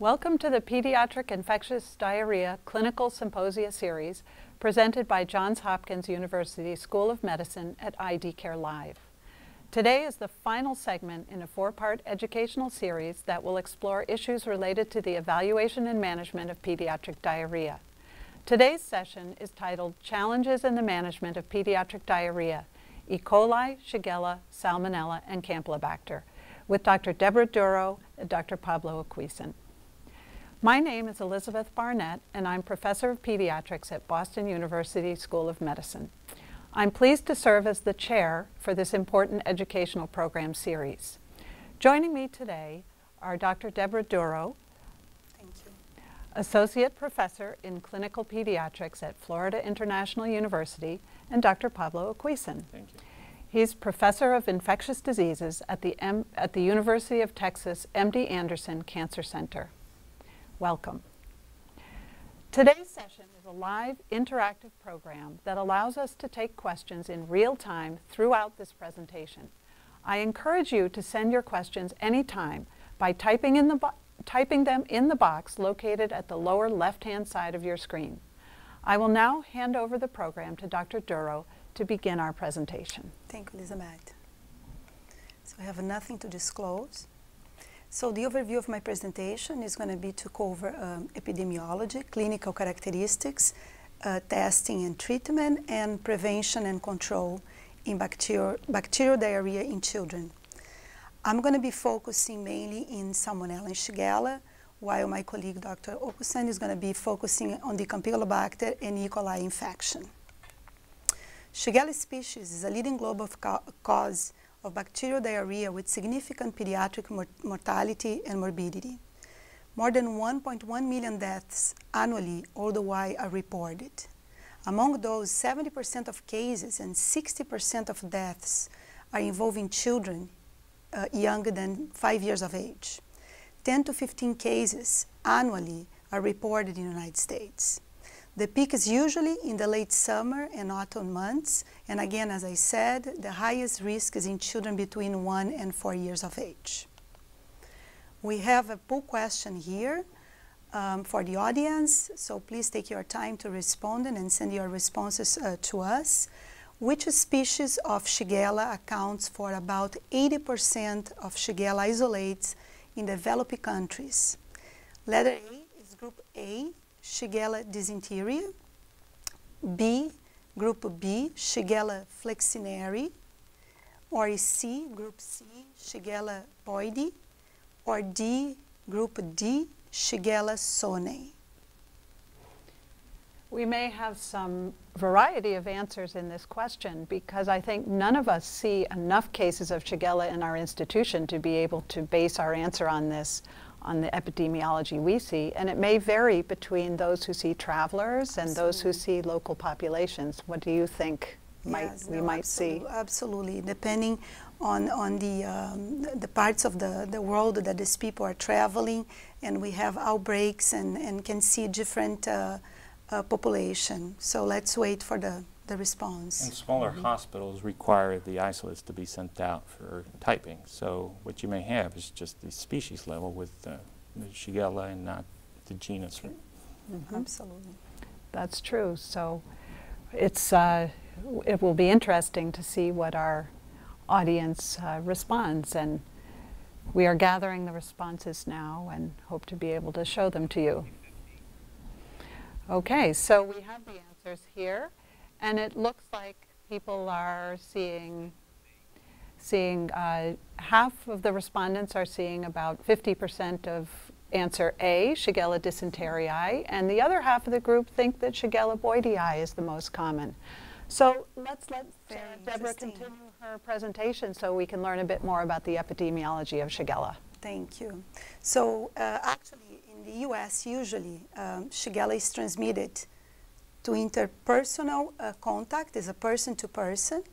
Welcome to the Pediatric Infectious Diarrhea Clinical Symposia Series presented by Johns Hopkins University School of Medicine at ID Care Live. Today is the final segment in a four-part educational series that will explore issues related to the evaluation and management of pediatric diarrhea. Today's session is titled Challenges in the Management of Pediatric Diarrhea, E. coli, Shigella, Salmonella, and Campylobacter, with Dr. Deborah Duro and Dr. Pablo Aquisin. My name is Elizabeth Barnett, and I'm Professor of Pediatrics at Boston University School of Medicine. I'm pleased to serve as the chair for this important educational program series. Joining me today are Dr. Deborah Duro, Associate Professor in Clinical Pediatrics at Florida International University, and Dr. Pablo Aquisin. Thank you. He's Professor of Infectious Diseases at the University of Texas MD Anderson Cancer Center. Welcome. Today's session is a live interactive program that allows us to take questions in real time throughout this presentation. I encourage you to send your questions anytime by typing them in the box located at the lower left-hand side of your screen. I will now hand over the program to Dr. Duro to begin our presentation. Thank you, Elizabeth. So I have nothing to disclose. So the overview of my presentation is going to be to cover epidemiology, clinical characteristics, testing and treatment, and prevention and control in bacterial diarrhea in children. I'm going to be focusing mainly in Salmonella and Shigella, while my colleague Dr. Aquisin is going to be focusing on the Campylobacter and E. coli infection. Shigella species is a leading global cause of bacterial diarrhea with significant pediatric mortality and morbidity. More than 1.1 million deaths annually worldwide are reported. Among those, 70% of cases and 60% of deaths are involving children younger than 5 years of age. 10 to 15 cases annually are reported in the United States. The peak is usually in the late summer and autumn months, and again, as I said, the highest risk is in children between 1 and 4 years of age. We have a poll question here for the audience, so please take your time to respond and send your responses to us. Which species of Shigella accounts for about 80% of Shigella isolates in developing countries? Letter A is group A, Shigella dysentery. B, group B, Shigella flexneri. Or C, group C, Shigella boydii. Or D, group D, Shigella sonei. We may have some variety of answers in this question because I think none of us see enough cases of Shigella in our institution to be able to base our answer on this, on the epidemiology we see, and it may vary between those who see travelers and those who see local populations. What do you think we might see? Absolutely, depending on the parts of the world that these people are traveling, and we have outbreaks and can see different population. So let's wait for the response. And smaller hospitals require the isolates to be sent out for typing. So what you may have is just the species level with the Shigella and not the genus. Absolutely. That's true. So it's, it will be interesting to see what our audience responds, and we are gathering the responses now and hope to be able to show them to you. Okay, so we have the answers here. And it looks like people are seeing half of the respondents are seeing about 50% of answer A, Shigella dysenteriae, and the other half of the group think that Shigella boydii is the most common. So let's let Deborah continue her presentation so we can learn a bit more about the epidemiology of Shigella. Thank you. So actually in the US usually Shigella is transmitted to interpersonal contact, is a person-to-person,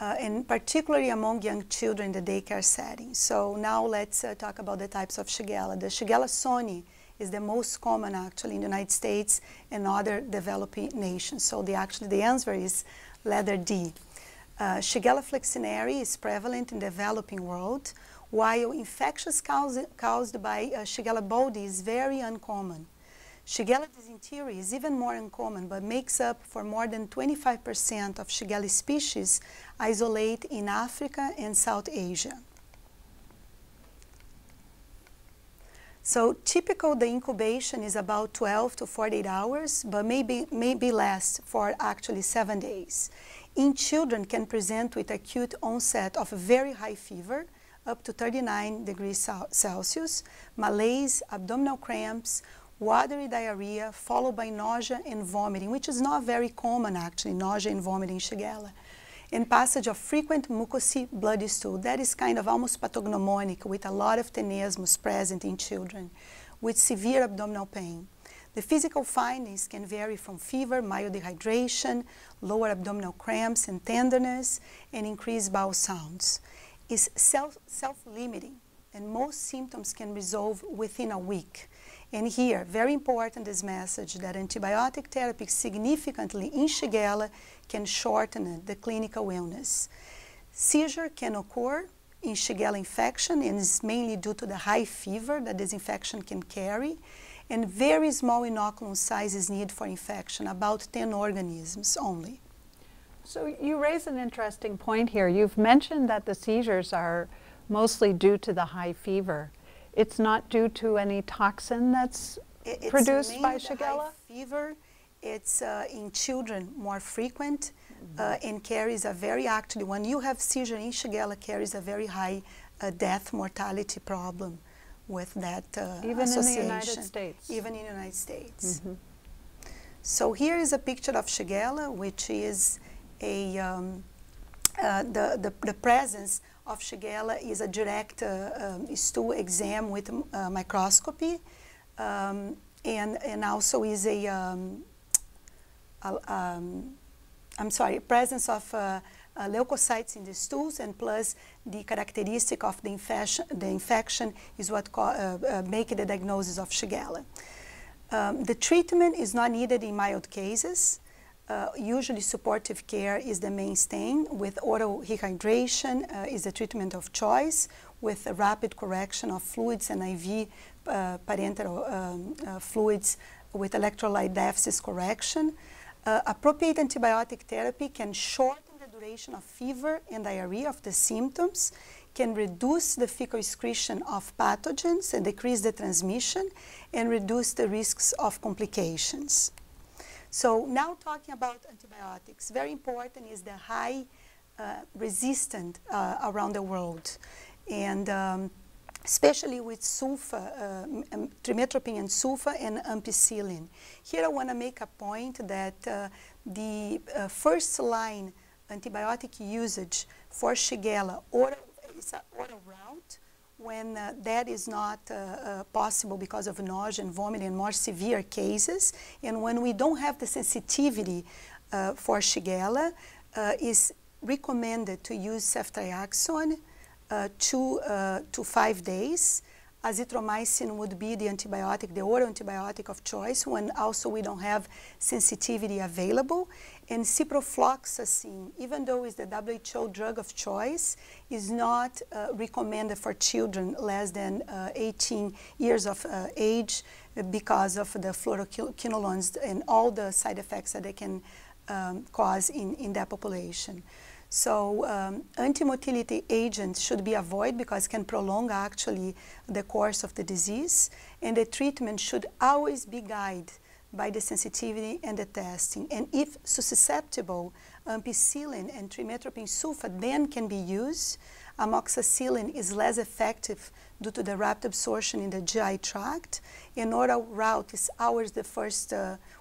and particularly among young children in the daycare setting. So now let's talk about the types of Shigella. The Shigella sonei is the most common actually in the United States and other developing nations. So the answer is letter D. Shigella flexneri is prevalent in the developing world, while infections caused by Shigella bodi is very uncommon. Shigella dysentery is even more uncommon, but makes up for more than 25% of Shigella species isolate in Africa and South Asia. So typical, the incubation is about 12 to 48 hours, but maybe less for actually 7 days. In children can present with acute onset of very high fever, up to 39 degrees Celsius, malaise, abdominal cramps, watery diarrhea, followed by nausea and vomiting, which is not very common actually, nausea and vomiting in Shigella. And passage of frequent mucousy bloody stool. That is kind of almost pathognomonic with a lot of tenesmus present in children with severe abdominal pain. The physical findings can vary from fever, mild dehydration, lower abdominal cramps and tenderness, and increased bowel sounds. It's self-limiting, and most symptoms can resolve within a week. And here, very important, this message that antibiotic therapy significantly in Shigella can shorten the clinical illness. Seizure can occur in Shigella infection and is mainly due to the high fever that this infection can carry, and very small inoculum size is needed for infection, about 10 organisms only. So you raise an interesting point here. You've mentioned that the seizures are mostly due to the high fever. It's not due to any toxin that's produced by Shigella? High fever, it's in children more frequent and carries a very, actually, when you have seizure in Shigella, carries a very high death mortality problem with that even association. In the United States? Even in the United States. So here is a picture of Shigella, which is the presence of Shigella is a direct stool exam with microscopy, and also is presence of leukocytes in the stools, and plus the characteristic of the infection is what make the diagnosis of Shigella. The treatment is not needed in mild cases. Usually supportive care is the mainstay, with oral rehydration is the treatment of choice, with a rapid correction of fluids and IV parenteral fluids with electrolyte deficits correction. Appropriate antibiotic therapy can shorten the duration of fever and diarrhea of the symptoms, can reduce the fecal excretion of pathogens and decrease the transmission, and reduce the risks of complications. So now talking about antibiotics, very important is the high resistant around the world, and especially with sulfa, trimethoprim and sulfa and ampicillin. Here I want to make a point that the first line antibiotic usage for Shigella is an oral route. When that is not possible because of nausea and vomiting in more severe cases, and when we don't have the sensitivity for Shigella, is recommended to use ceftriaxone 2 to 5 days. Azithromycin would be the antibiotic, the oral antibiotic of choice, when also we don't have sensitivity available. And ciprofloxacin, even though it's the WHO drug of choice, is not recommended for children less than 18 years of age because of the fluoroquinolones and all the side effects that they can cause in that population. So antimotility agents should be avoided because it can prolong actually the course of the disease, and the treatment should always be guided by the sensitivity and the testing. And if susceptible, ampicillin and trimethoprim sulfa then can be used. Amoxicillin is less effective due to the rapid absorption in the GI tract, and oral route is always the first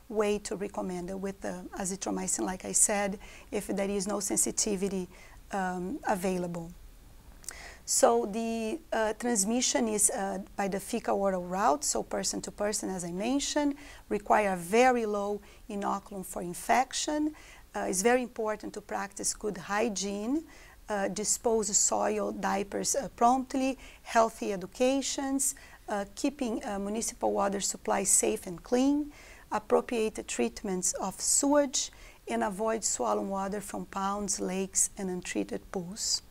way to recommend it with azithromycin, like I said, if there is no sensitivity available. So the transmission is by the fecal oral route, so person to person, as I mentioned, require very low inoculum for infection. It's very important to practice good hygiene, dispose soil diapers promptly, healthy educations, keeping municipal water supply safe and clean, appropriate treatments of sewage, and avoid swallowing water from ponds, lakes, and untreated pools.